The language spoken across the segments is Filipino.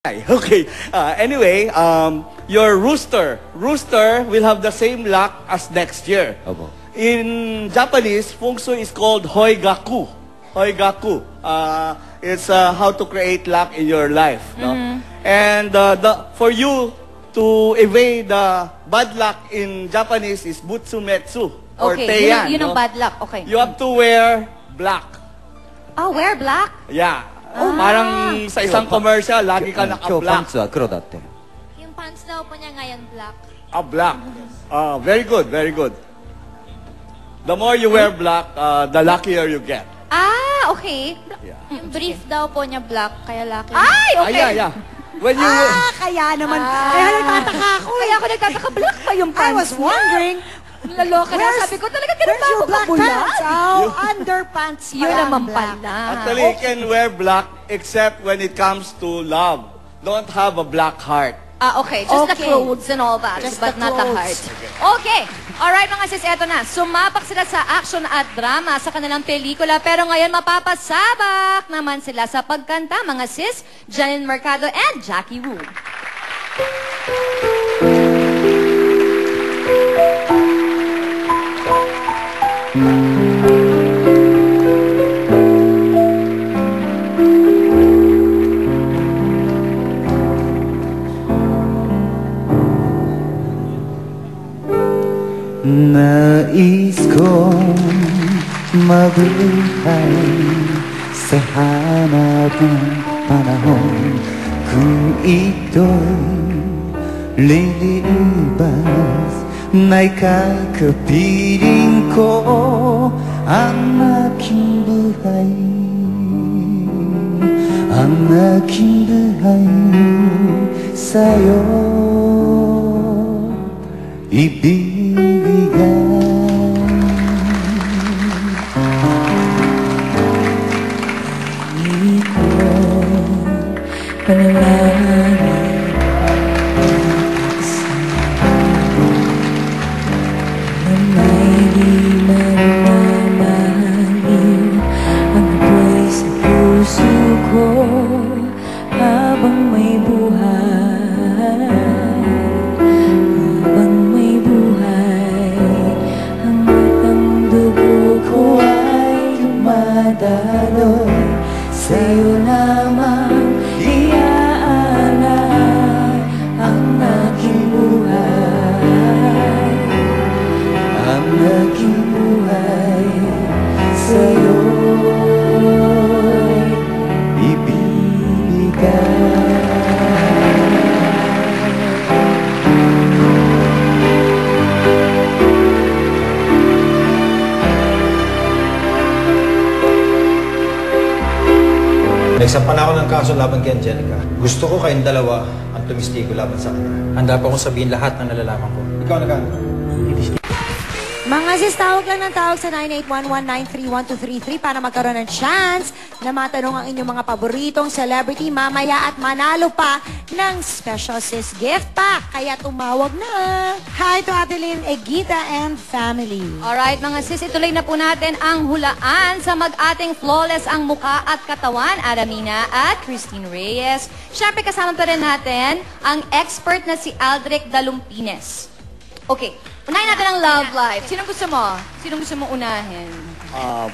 Okay. Anyway, your rooster will have the same luck as next year. Opo. In Japanese, feng shui is called hoigaku. Hoigaku. It's how to create luck in your life. No? And for you to evade the bad luck in Japanese is butsumetsu or Okay, teian. yun no? ang bad luck. Okay. You have to wear black. Oh, wear black? Yeah. Parang sa isang commercial, lagi ka 今日パン naka-black. ツは黒だって。 Yung pants daw po niya ngayon black. Black. Very good, very good. The more you wear black, the luckier you get. Ah, okay. Yeah. Yung brief daw po niya black, kaya lucky. Ay, yeah. When you... Kaya naman. Kaya nagtataka ako. Kaya ako nagtataka, black pa yung I pants was wondering, Laloka na. Sabi ko, talaga ganun where's ba your ako black kabulan? pants? Oh, underpants Yun pala, naman black. pala. Actually, you can wear black except when it comes to love. Don't have a black heart. Ah, okay. Just the Okay. clothes and all that, Just but the not the heart. clothes. Okay. Alright, mga sis, eto na. Sumapak sila sa action at drama sa kanilang pelikula, pero ngayon mapapasabak naman sila sa pagkanta, mga sis, Janine Mercado and Jackie Wu. Nais kong mabuhay sa hanap ng panahon kung ito'y lilibas na'y kakapiling ko ang aking buhay, ang aking buhay sa'yo ibibigay. Hindi ko panalangin na may di mamahaliw ang apoy sa puso ko habang may buhay. Habang may buhay, hanggat ang dugo ko ay dumadaloy, sa'yo lamang iaalay ang aking buhay, ang aking buhay sa'yo'y ibibigay. Nagsampa na ako ng kaso laban kay Angelica. Gusto ko kayong dalawa ang tumistigo laban sa kanya. Handa po akong sabihin lahat ng nalalaman ko. Ikaw na Mga sis, tawag lang ng tawag sa 9811-931-233 para magkaroon ng chance na matanong ang inyong mga paboritong celebrity mamaya at manalo pa ng special sis gift pack. Kaya tumawag na. Hi to Adeline Egita and family. Alright, mga sis, ituloy na po natin ang hulaan sa mag-ating flawless ang muka at katawan, Aramina at Christine Reyes. Siyempre, kasama pa rin natin ang expert na si Aldrich Dalumpines. Okay, unahin natin ang love life. Sinong gusto mo? Sinong gusto mo unahin?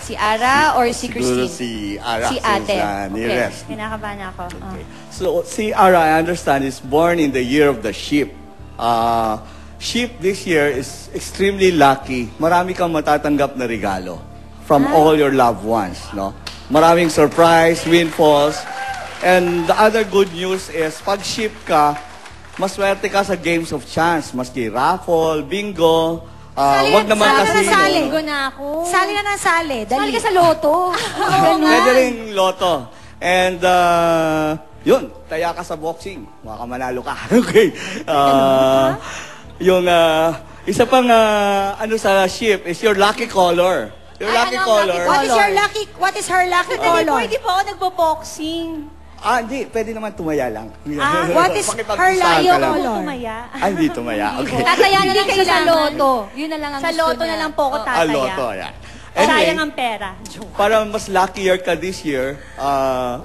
Si Ara or si Siguro Christine? si Ara. Si ate. since, nearest. Kinakabahan ako. Okay. So, si Ara, I understand, is born in the year of the sheep. Sheep this year is extremely lucky. Marami kang matatanggap na regalo from all your loved ones. No? Maraming surprise, windfalls. And the other good news is, pag sheep ka, maswerte ka sa games of chance. Maski raffle, bingo, wag naman kasi... sali. Bingo na ako. Sali na ng sali. Sali Dali. ka sa loto. Pwede rin loto. And, yun, taya ka sa boxing. Makamanalo ka. Okay. Yung, isa pang, ano sa ship is your lucky color. Your Ay, lucky ano ang color. lucky What is her lucky color? Pwede po ako nagbo-boxing. Hindi. Pwede naman tumaya lang. What is her Pakipagpisahan lucky ka lang. color? Hindi tumaya. Okay. Tataya na lang siya sa loto. Yun na lang ang Sa gusto loto niya. na lang po ako tataya. Loto, yan. Sayang ang pera. Para mas luckier ka this year,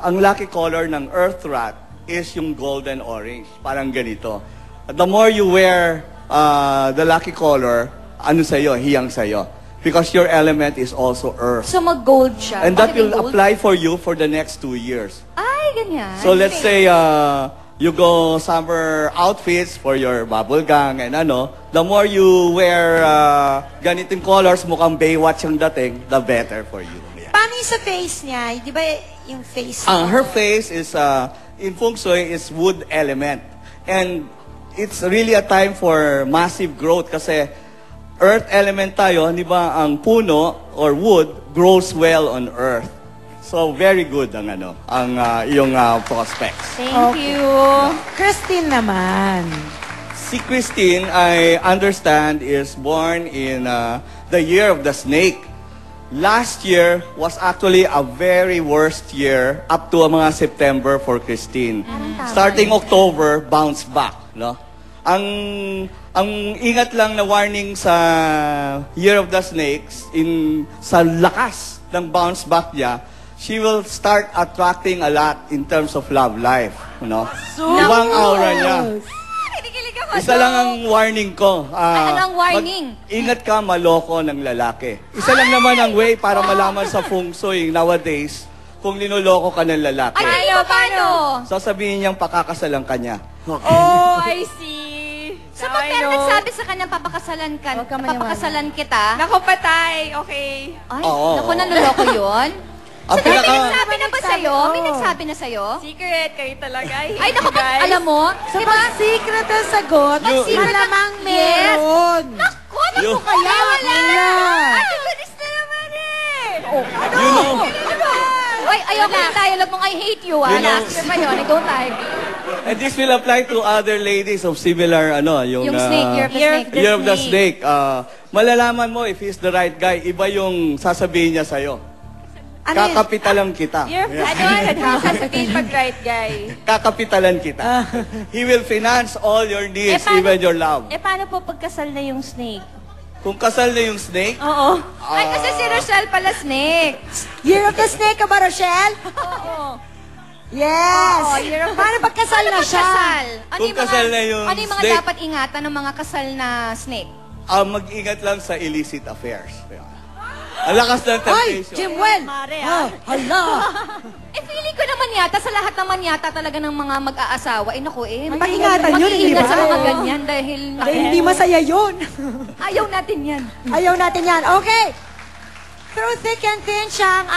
ang lucky color ng Earth Rat is yung golden orange. Parang ganito. The more you wear the lucky color, ano sa'yo, hiyang sa'yo. Because your element is also earth. So mag-gold siya. And that Bakit will may gold? apply for you for the next 2 years. Ay, ganyan. So let's say you go summer outfits for your bubble gang and ano, the more you wear ganitong colors, mukhang Baywatch ang dating, the better for you. Yeah. Paano yung sa face niya? Di ba yung face? Her face is, in Feng Shui, is wood element. And it's really a time for massive growth kasi earth element tayo, di ba, ang puno or wood grows well on earth. So very good ang iyong prospects. Thank you. Christine naman. Si Christine, I understand, is born in the year of the snake. Last year was actually a very worst year up to mga September for Christine. Starting October, bounce back, no? Ang ingat lang na warning sa Year of the Snakes, sa lakas ng bounce back niya, she will start attracting a lot in terms of love life. You know? Ibang aura niya. Kinikilig ako. Isa lang ang warning ko. Ano ang warning? Ingat ka maloko ng lalaki. Isa lang naman ang way para malaman sa Feng Shui nowadays kung linuloko ka ng lalaki. Ay, paano? Sasabihin niyang pakakasalan ka niya. Oh, I see. So, Now pag I pero know. nagsabi sa kanya, papakasalan kita, Nako, patay. Okay. ay, Oo. naku, naluloko yun? Ang May pinaka... nagsabi na ba sa'yo? May nagsabi na sa'yo? Secret, kayo talaga. I hate Ay, naku, you guys. alam mo, So, di ba? pag secret ang sagot, You- malamang Yes. meron. Naku, You- kaya wala. Wala. Ay, tulis na naman eh. You know, Ay, ayoko yung dialogue mong I hate you, ah. You know- Last year pa yun, go time. and this will apply to other ladies of similar, yung Snake, Year of the Snake. Malalaman mo if he's the right guy, iba yung sasabihin niya sa'yo. Ano yun? Kakapitalan kita. Ano sasabihin pag right guy? Kakapitalan kita. He will finance all your needs, paano- even your love. Paano po pagkasal na yung snake? Kung kasal na yung snake, Oo. Ay, kasi si Rochelle pala snake. Year of the Snake ka ba, Rochelle? Oo. Yes. Oo, year of- Paano pagkasal na siya? Kasal. Ano Kung kasal na yung ano yung mga snake? dapat ingatan ng mga kasal na snake? mag-ingat lang sa illicit affairs. Ang lakas ng Ay, temptation. Jimwell. Mare, Hala. Eh, feeling ko naman yata, sa lahat naman yata talaga ng mga mag-aasawa, naku Pag-ingatan yun, hindi mag-iingat ba? sa mga ganyan dahil Hindi masaya yun. ayaw natin yan. Ayaw natin yan. Okay. Through thick and thin siya ang